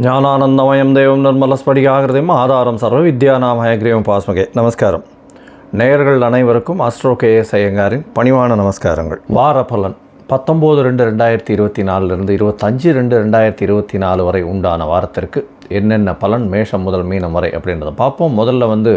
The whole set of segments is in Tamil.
ஞானானந்தமயம் தேவம் நிர்மலஸ்படிகாகிருதியும் ஆதாரம் சர்வ வித்யாநாம் ஹயக்ரீவம் பாஸ்மகே. நமஸ்காரம். நேயர்கள் அனைவருக்கும் ஆஸ்ட்ரோ கேஎஸ் ஐயங்காரின் பணிவான நமஸ்காரங்கள். வார பலன் 19/2/2024 25/2/2024 வரை உண்டான வாரத்திற்கு என்னென்ன பலன் மேஷம் முதல் மீனம் வரை அப்படின்றத பார்ப்போம். முதல்ல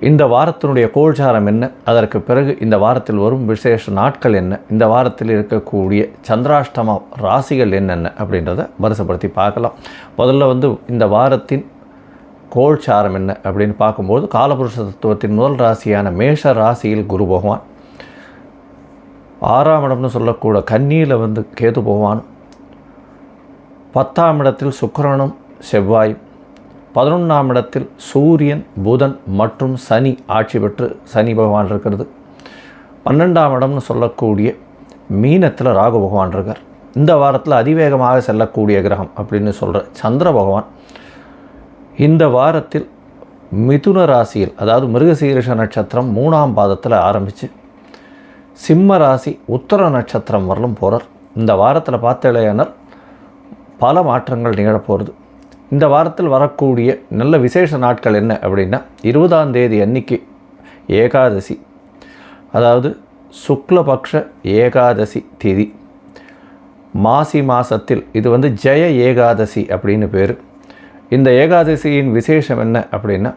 இந்த வாரத்தினுடைய கோல்சாரம் என்ன, அதற்கு பிறகு இந்த வாரத்தில் வரும் விசேஷ நாட்கள் என்ன, இந்த வாரத்தில் இருக்கக்கூடிய சந்திராஷ்டம ராசிகள் என்னென்ன அப்படின்றத வரிசைப்படுத்தி பார்க்கலாம். முதல்ல இந்த வாரத்தின் கோல்சாரம் என்ன அப்படின்னு பார்க்கும்போது, காலபுருஷ தத்துவத்தின் முதல் ராசியான மேஷ ராசியில் குரு பகவான், 6ஆம் இடம்னு சொல்லக்கூட கன்னியில் கேது பகவானும், 10ஆம் இடத்தில் சுக்கிரனும் செவ்வாயும், 11ஆம் இடத்தில் சூரியன் புதன் மற்றும் சனி ஆட்சி பெற்று சனி பகவான் இருக்கிறது. 12ஆம் இடம்னு சொல்லக்கூடிய மீனத்தில் ராகு பகவான் இருக்கார். இந்த வாரத்தில் அதிவேகமாக செல்லக்கூடிய கிரகம் அப்படின்னு சொல்கிற சந்திர பகவான் இந்த வாரத்தில் மிதுன ராசியில், அதாவது மிருகசீரிஷ நட்சத்திரம் 3ஆம் பாதத்தில் ஆரம்பித்து சிம்ம ராசி உத்தர நட்சத்திரம் வரலும் போகிறார். இந்த வாரத்தில் பார்த்தேனால் பல மாற்றங்கள் நிகழப்போகிறது. இந்த வாரத்தில் வரக்கூடிய நல்ல விசேஷ நாட்கள் என்ன அப்படின்னா, 20ஆம் தேதி அன்னைக்கு ஏகாதசி, அதாவது சுக்லபக்ஷ ஏகாதசி திதி, மாசி மாதத்தில் இது ஜெய ஏகாதசி அப்படின்னு பேர். இந்த ஏகாதசியின் விசேஷம் என்ன அப்படின்னா,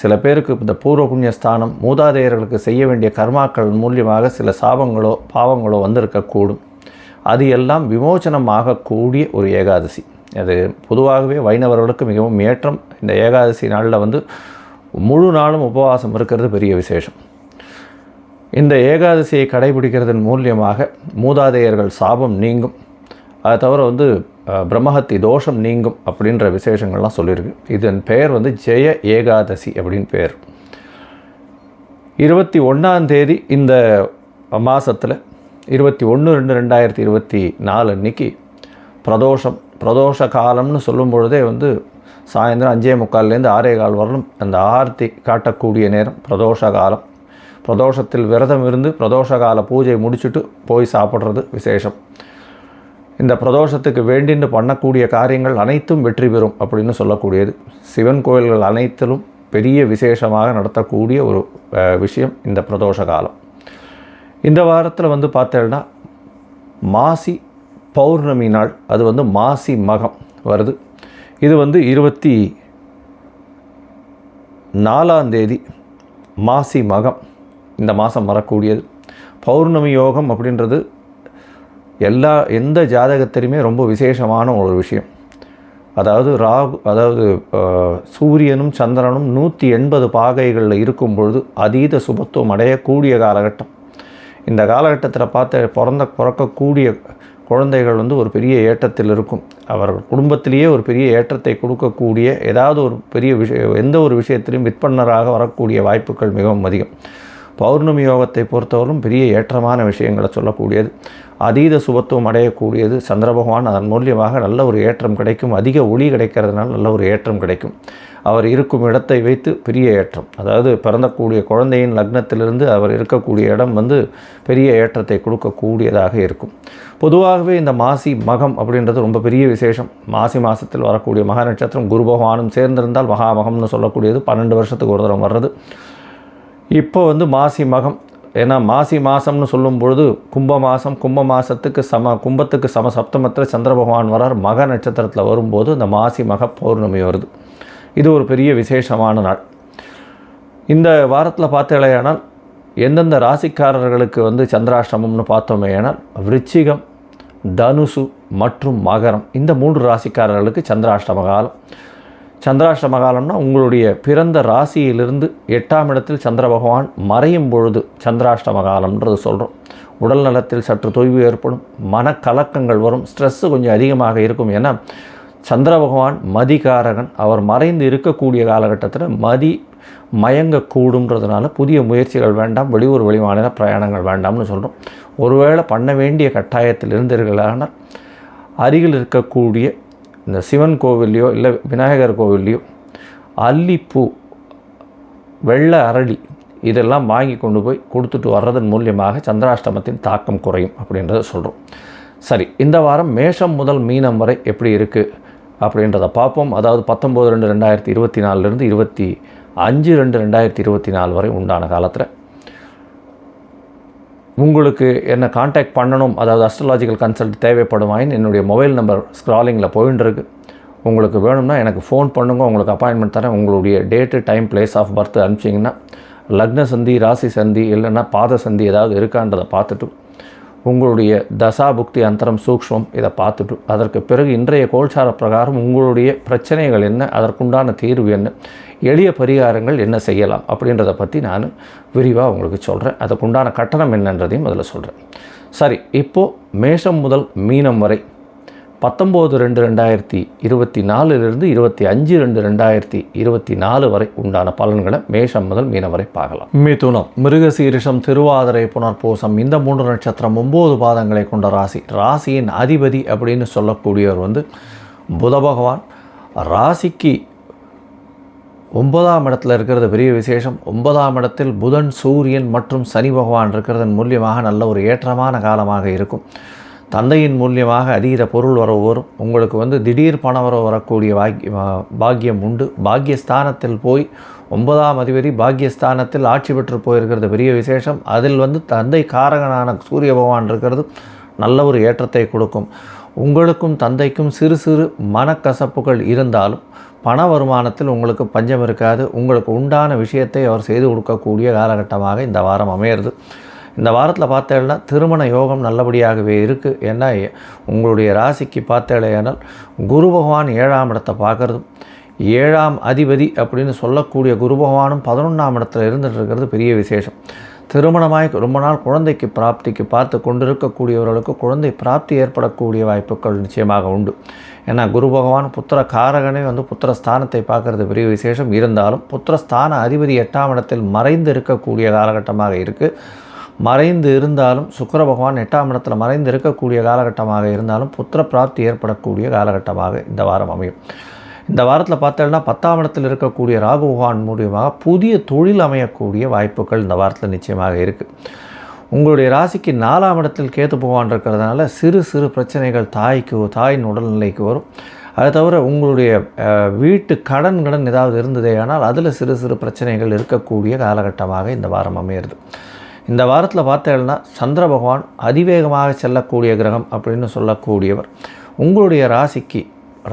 சில பேருக்கு இந்த பூர்வ புண்ணியஸ்தானம் மூதாதையர்களுக்கு செய்ய வேண்டிய கர்மாக்கள் மூலியமாக சில சாபங்களோ பாவங்களோ வந்திருக்கக்கூடும். அது எல்லாம் விமோச்சனம் ஆகக்கூடிய ஒரு ஏகாதசி. அது பொதுவாகவே வைணவர்களுக்கு மிகவும் ஏற்றம். இந்த ஏகாதசி நாளில் முழு நாளும் உபவாசம் இருக்கிறது பெரிய விசேஷம். இந்த ஏகாதசியை கடைபிடிக்கிறதன் மூலியமாக மூதாதையர்கள் சாபம் நீங்கும், அதை தவிர பிரம்மஹத்தி தோஷம் நீங்கும் அப்படின்ற விசேஷங்கள்லாம் சொல்லியிருக்கு. இதன் பெயர் ஜெய ஏகாதசி அப்படின்னு பேர். 21ஆம் தேதி இந்த மாதத்தில் 21/2/2024 அன்னைக்கு பிரதோஷ காலம்னு சொல்லும் பொழுதே சாயந்தரம் 5:45 6:15 வரலும் அந்த ஆர்த்தி காட்டக்கூடிய நேரம் பிரதோஷ காலம். பிரதோஷத்தில் விரதம் இருந்து பிரதோஷ கால பூஜை முடிச்சுட்டு போய் சாப்பிட்றது விசேஷம். இந்த பிரதோஷத்துக்கு வேண்டின்னு பண்ணக்கூடிய காரியங்கள் அனைத்தும் வெற்றி பெறும் அப்படின்னு சொல்லக்கூடியது. சிவன் கோயில்கள் அனைத்திலும் பெரிய விசேஷமாக நடத்தக்கூடிய ஒரு விஷயம் இந்த பிரதோஷ காலம். இந்த வாரத்தில் பார்த்தேன்னா மாசி பௌர்ணமி நாள், அது மாசி மகம் வருது. இது 24ஆம் தேதி மாசி மகம் இந்த மாதம் வரக்கூடியது. பௌர்ணமி யோகம் அப்படின்றது எந்த ஜாதகத்திலுமே ரொம்ப விசேஷமான ஒரு விஷயம். அதாவது சூரியனும் சந்திரனும் 180 பாகைகளில் இருக்கும் பொழுது அதீத சுபத்துவம் அடையக்கூடிய காலகட்டம். இந்த காலகட்டத்தில் பிறக்கக்கூடிய குழந்தைகள் ஒரு பெரிய ஏற்றத்தில் இருக்கும். அவர்கள் குடும்பத்திலேயே ஒரு பெரிய ஏற்றத்தை கொடுக்கக்கூடிய ஏதாவது ஒரு பெரிய எந்த ஒரு விஷயத்திலையும் விற்பனராக வரக்கூடிய வாய்ப்புகள் மிகவும் அதிகம். பௌர்ணமி யோகத்தை பொறுத்தவரைக்கும் பெரிய ஏற்றமான விஷயங்களை சொல்லக்கூடியது, அதீத சுபத்துவம் அடையக்கூடியது. சந்திர பகவான் அதன் மூலியமாக நல்ல ஒரு ஏற்றம் கிடைக்கும். அதிக ஒளி கிடைக்கிறதுனால நல்ல ஒரு ஏற்றம் கிடைக்கும். அவர் இருக்கும் இடத்தை வைத்து பெரிய ஏற்றம், அதாவது பிறந்தக்கூடிய குழந்தையின் லக்னத்திலிருந்து அவர் இருக்கக்கூடிய இடம் பெரிய ஏற்றத்தை கொடுக்கக்கூடியதாக இருக்கும். பொதுவாகவே இந்த மாசி மகம் அப்படின்றது ரொம்ப பெரிய விசேஷம். மாசி மாதத்தில் வரக்கூடிய மகா நட்சத்திரம் குரு பகவானும் சேர்ந்திருந்தால் மகாமகம்னு சொல்லக்கூடியது 12 வருஷத்துக்கு ஒரு தரம் வர்றது. இப்போ மாசி மகம், ஏன்னா மாசி மாதம்னு சொல்லும் பொழுது கும்ப மாதத்துக்கு கும்பத்துக்கு சம சப்தமத்தில் சந்திர பகவான் வரார். மக நட்சத்திரத்தில் வரும்போது இந்த மாசி மக பௌர்ணமி வருது. இது ஒரு பெரிய விசேஷமான நாள். இந்த வாரத்தில் பார்த்தேனால் எந்தெந்த ராசிக்காரர்களுக்கு சந்திராஷ்டமம்னு பார்த்தோமேனால், விருச்சிகம், தனுசு மற்றும் மகரம், இந்த 3 ராசிக்காரர்களுக்கு சந்திராஷ்டம காலம். சந்திராஷ்டம காலம்னா உங்களுடைய பிறந்த ராசியிலிருந்து 8ஆம் இடத்தில் சந்திர பகவான் மறையும் பொழுது சந்திராஷ்டம காலம்ன்றது சொல்கிறோம். உடல் நலத்தில் சற்று தொய்வு ஏற்படும், மனக்கலக்கங்கள் வரும், ஸ்ட்ரெஸ்ஸு கொஞ்சம் அதிகமாக இருக்கும். ஏன்னா சந்திர பகவான் மதிகாரகன். அவர் மறைந்து இருக்கக்கூடிய காலகட்டத்தில் மயங்கக்கூடுன்றதுனால புதிய முயற்சிகள் வேண்டாம், வெளியூர் வெளிமாநில பிரயாணங்கள் வேண்டாம்னு சொல்கிறோம். ஒருவேளை பண்ண வேண்டிய கட்டாயத்தில் இருந்தீர்களானால் அருகில் இருக்கக்கூடிய இந்த சிவன் கோவில்லையோ இல்லை விநாயகர் கோவில்லையோ அல்லிப்பூ, வெள்ளை அரளி இதெல்லாம் வாங்கி கொண்டு போய் கொடுத்துட்டு வர்றதன் மூலியமாக சந்திராஷ்டமத்தின் தாக்கம் குறையும் அப்படின்றத சொல்கிறோம். சரி, இந்த வாரம் மேஷம் முதல் மீனம் வரை எப்படி இருக்குது அப்படின்றத பார்ப்போம். அதாவது 19/2/2024 25/2/2024 வரை உண்டான காலத்தில் உங்களுக்கு என்ன காண்டாக்ட் பண்ணணும், அதாவது அஸ்ட்ராலாஜிக்கல் கன்சல்ட் தேவைப்படுமாயின் என்னுடைய மொபைல் நம்பர் ஸ்க்ராலிங்கில் போயின்னு இருக்கு. உங்களுக்கு வேணும்னா எனக்கு ஃபோன் பண்ணுங்க, உங்களுக்கு அப்பாயின்மெண்ட் தரேன். உங்களுடைய date, time, place of birth அனுப்பிச்சிங்கன்னா லக்ன சந்தி, ராசி சந்தி இல்லைன்னா பாத சந்தி ஏதாவது இருக்கான்றதை பார்த்துட்டு உங்களுடைய தசா புக்தி அந்தரம் சூக்ஷ்மம் இதை பார்த்துட்டு அதற்கு பிறகு இன்றைய கோல்சார பிரகாரம் உங்களுடைய பிரச்சனைகள் என்ன, அதற்குண்டான தீர்வு என்ன, எளிய பரிகாரங்கள் என்ன செய்யலாம் அப்படின்றத பற்றி நான் விரிவாக உங்களுக்கு சொல்கிறேன். அதுக்குண்டான கட்டணம் என்னன்றதையும் அதில் சொல்கிறேன். சரி, இப்போது மேஷம் முதல் மீனம் வரை 19/2/2024 25/2/2024 வரை உண்டான பலன்களை மேஷம் முதல் மீனம் வரை பார்க்கலாம். மிதுனம், மிருகசீரிஷம், திருவாதிரை, புனர்பூசம் இந்த 3 நட்சத்திரம் 9 பாதங்களை கொண்ட ராசி. ராசியின் அதிபதி அப்படின்னு சொல்லக்கூடியவர் புத பகவான். ராசிக்கு 9ஆம் இடத்துல இருக்கிறது பெரிய விசேஷம். 9ஆம் இடத்தில் புதன், சூரியன் மற்றும் சனி பகவான் இருக்கிறதன் மூலியமாக நல்ல ஒரு ஏற்றமான காலமாக இருக்கும். தந்தையின் மூலியமாக அதீத பொருள் வரவு வரும். உங்களுக்கு திடீர் பண வரவு வரக்கூடிய பாக்கியம் உண்டு. பாக்கியஸ்தானத்தில் போய் 9ஆம் அதிபதி பாக்கியஸ்தானத்தில் ஆட்சி பெற்று போயிருக்கிறது பெரிய விசேஷம். அதில் தந்தை காரகனான சூரிய பகவான் இருக்கிறது நல்ல ஒரு ஏற்றத்தை கொடுக்கும். உங்களுக்கும் தந்தைக்கும் சிறு சிறு மனக்கசப்புகள் இருந்தாலும் பண வருமானத்தில் உங்களுக்கு பஞ்சம் இருக்காது. உங்களுக்கு உண்டான விஷயத்தை அவர் செய்து கொடுக்கக்கூடிய காலகட்டமாக இந்த வாரம் அமையிறது. இந்த வாரத்தில் பார்த்தேன்னா திருமண யோகம் நல்லபடியாகவே இருக்குது. ஏன்னா உங்களுடைய ராசிக்கு பார்த்தேனால் குரு பகவான் 7ஆம் இடத்தை பார்க்குறதும் 7ஆம் அதிபதி அப்படின்னு சொல்லக்கூடிய குரு பகவானும் 11ஆம் இடத்துல இருந்துட்டு இருக்கிறது பெரிய விசேஷம். திருமணமாய் ரொம்ப நாள் குழந்தைக்கு பிராப்திக்கு பார்த்து கொண்டிருக்கக்கூடியவர்களுக்கு குழந்தை பிராப்தி ஏற்படக்கூடிய வாய்ப்புகள் நிச்சயமாக உண்டு. ஏன்னா குரு பகவான் புத்திர காரகனே புத்திரஸ்தானத்தை பார்க்குறது பெரிய விசேஷம். இருந்தாலும் புத்திரஸ்தான அதிபதி 8ஆம் இடத்தில் மறைந்து இருக்கக்கூடிய காலகட்டமாக இருக்குது. மறைந்து இருந்தாலும் சுக்கிர பகவான் 8ஆம் இடத்துல மறைந்து இருக்கக்கூடிய காலகட்டமாக இருந்தாலும் புத்திர பிராப்தி ஏற்படக்கூடிய காலகட்டமாக இந்த வாரம் அமையும். இந்த வாரத்தில் பார்த்தோம்னா 10ஆம் இடத்தில் இருக்கக்கூடிய ராகு பகவான் மூலியமாக புதிய தொழில் அமையக்கூடிய வாய்ப்புகள் இந்த வாரத்தில் நிச்சயமாக இருக்குது. உங்களுடைய ராசிக்கு 4ஆம் இடத்தில் கேது பகவான் இருக்கிறதுனால சிறு சிறு பிரச்சனைகள் தாயின் உடல்நிலைக்கு வரும். அதை தவிர உங்களுடைய வீட்டு கடன் ஏதாவது இருந்ததே ஆனால் அதில் சிறு சிறு பிரச்சனைகள் இருக்கக்கூடிய காலகட்டமாக இந்த வாரம் அமையிறது. இந்த வாரத்தில் பார்த்தேன்னா சந்திர பகவான் அதிவேகமாக செல்லக்கூடிய கிரகம் அப்படின்னு சொல்லக்கூடியவர் உங்களுடைய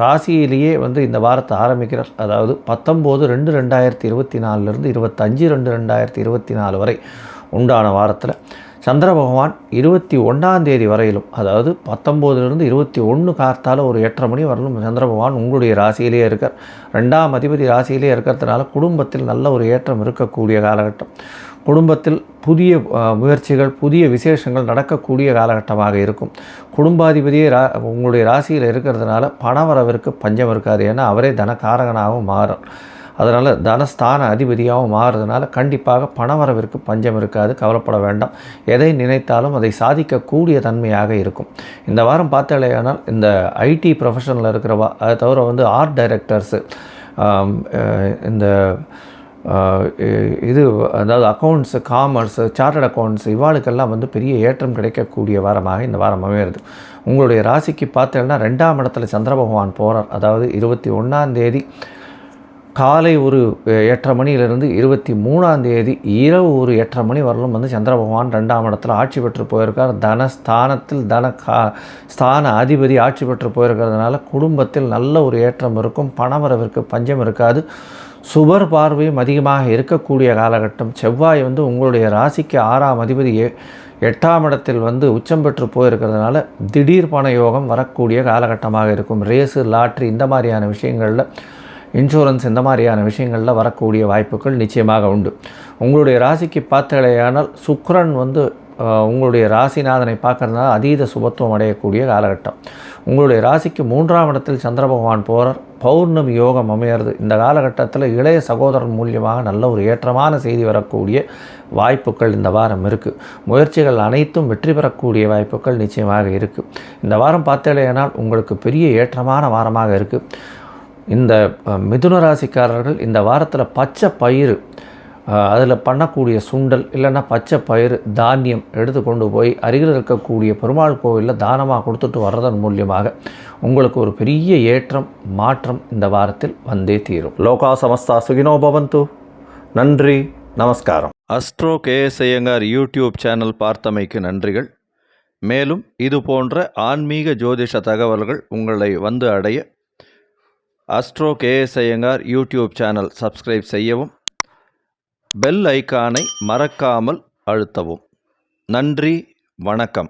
ராசியிலேயே இந்த வாரத்தை ஆரம்பிக்கிறார். அதாவது 19/2/2024 25/2/2024 வரை உண்டான வாரத்தில் சந்திர பகவான் 21ஆம் தேதி வரையிலும், அதாவது 19 கார்த்தால ஒரு 8:30 மணி வரலும் சந்திர பகவான் உங்களுடைய ராசியிலே இருக்கார். 2ஆம் அதிபதி ராசியிலே இருக்கிறதுனால குடும்பத்தில் நல்ல ஒரு ஏற்றம் இருக்கக்கூடிய காலகட்டம். குடும்பத்தில் புதிய முயற்சிகள், புதிய விசேஷங்கள் நடக்கக்கூடிய காலகட்டமாக இருக்கும். குடும்பாதிபதியே உங்களுடைய ராசியில் இருக்கிறதுனால பணவரவிற்கு பஞ்சம் இருக்காது. ஏன்னா அவரே தனக்காரகனாகவும் மாறும். அதனால் தனஸ்தான அதிபதியாகவும் மாறுறதுனால கண்டிப்பாக பணவரவிற்கு பஞ்சம் இருக்காது. கவலைப்பட வேண்டாம். எதை நினைத்தாலும் அதை சாதிக்கக்கூடிய தன்மையாக இருக்கும். இந்த வாரம் பார்த்தாலேயானால் இந்த ஐடி ப்ரொஃபஷனில் இருக்கிறவா, அதை தவிர ஆர்ட் டைரக்டர்ஸு, இந்த அதாவது அக்கௌண்ட்ஸு, காமர்ஸு, சார்ட்டர்ட் அக்கௌண்ட்ஸ் இவாளுக்கெல்லாம் பெரிய ஏற்றம் கிடைக்கக்கூடிய வாரமாக இந்த வாரம் அமையிறது. உங்களுடைய ராசிக்கு பார்த்தேன்னா 2ஆம் இடத்துல சந்திர பகவான் போகிறார். அதாவது 21ஆம் தேதி காலை ஒரு 8:30 மணியிலிருந்து 23ஆம் தேதி இரவு ஒரு 8:30 மணி வரலும் சந்திர பகவான் 2ஆம் இடத்துல ஆட்சி பெற்று போயிருக்கார். தனஸ்தானத்தில் ஸ்தான அதிபதி ஆட்சி பெற்று போயிருக்கிறதுனால குடும்பத்தில் நல்ல ஒரு ஏற்றம் இருக்கும். பணவரவிற்கு பஞ்சம் இருக்காது. சுபர் பார்வையும் அதிகமாக இருக்கக்கூடிய காலகட்டம். செவ்வாய் உங்களுடைய ராசிக்கு 6ஆம் அதிபதி 8ஆம் இடத்தில் உச்சம் பெற்று போயிருக்கிறதுனால திடீர் பண யோகம் வரக்கூடிய காலகட்டமாக இருக்கும். ரேஸு, லாட்ரி இந்த மாதிரியான விஷயங்களில், இன்சூரன்ஸ் இந்த மாதிரியான விஷயங்களில் வரக்கூடிய வாய்ப்புகள் நிச்சயமாக உண்டு. உங்களுடைய ராசிக்கு பார்த்தலையானால் சுக்கிரன் உங்களுடைய ராசிநாதனை பார்க்கறதுனால அதீத சுபத்துவம் அடையக்கூடிய காலகட்டம். உங்களுடைய ராசிக்கு 3ஆம் இடத்தில் சந்திர பகவான் போகிறார். பௌர்ணமி யோகம் அமையிறது. இந்த காலகட்டத்தில் இளைய சகோதரன் மூலியமாக நல்ல ஒரு ஏற்றமான செய்தி வரக்கூடிய வாய்ப்புகள் இந்த வாரம் இருக்குது. முயற்சிகள் அனைத்தும் வெற்றி பெறக்கூடிய வாய்ப்புகள் நிச்சயமாக இருக்குது. இந்த வாரம் பார்த்தலையானால் உங்களுக்கு பெரிய ஏற்றமான வாரமாக இருக்குது. இந்த மிதுன ராசிக்காரர்கள் இந்த வாரத்தில் பச்சை பயிறு அதில் பண்ணக்கூடிய சுண்டல் இல்லைன்னா பச்சை பயிறு தானியம் எடுத்து கொண்டு போய் அருகில் இருக்கக்கூடிய பெருமாள் கோவிலில் தானமாக கொடுத்துட்டு வர்றதன் மூலியமாக உங்களுக்கு ஒரு பெரிய ஏற்றம் மாற்றம் இந்த வாரத்தில் வந்தே தீரும். லோகா சமஸ்தா சுகினோ பவந்து. நன்றி, நமஸ்காரம். Astro KS Iyengar YouTube channel பார்த்தமைக்கு நன்றிகள். மேலும் இது போன்ற ஆன்மீக ஜோதிஷ தகவல்கள் உங்களை வந்து அடைய Astro KS Iyengar YouTube channel subscribe செய்யவும், பெல் ஐக்கானை மறக்காமல் அழுத்தவும். நன்றி, வணக்கம்.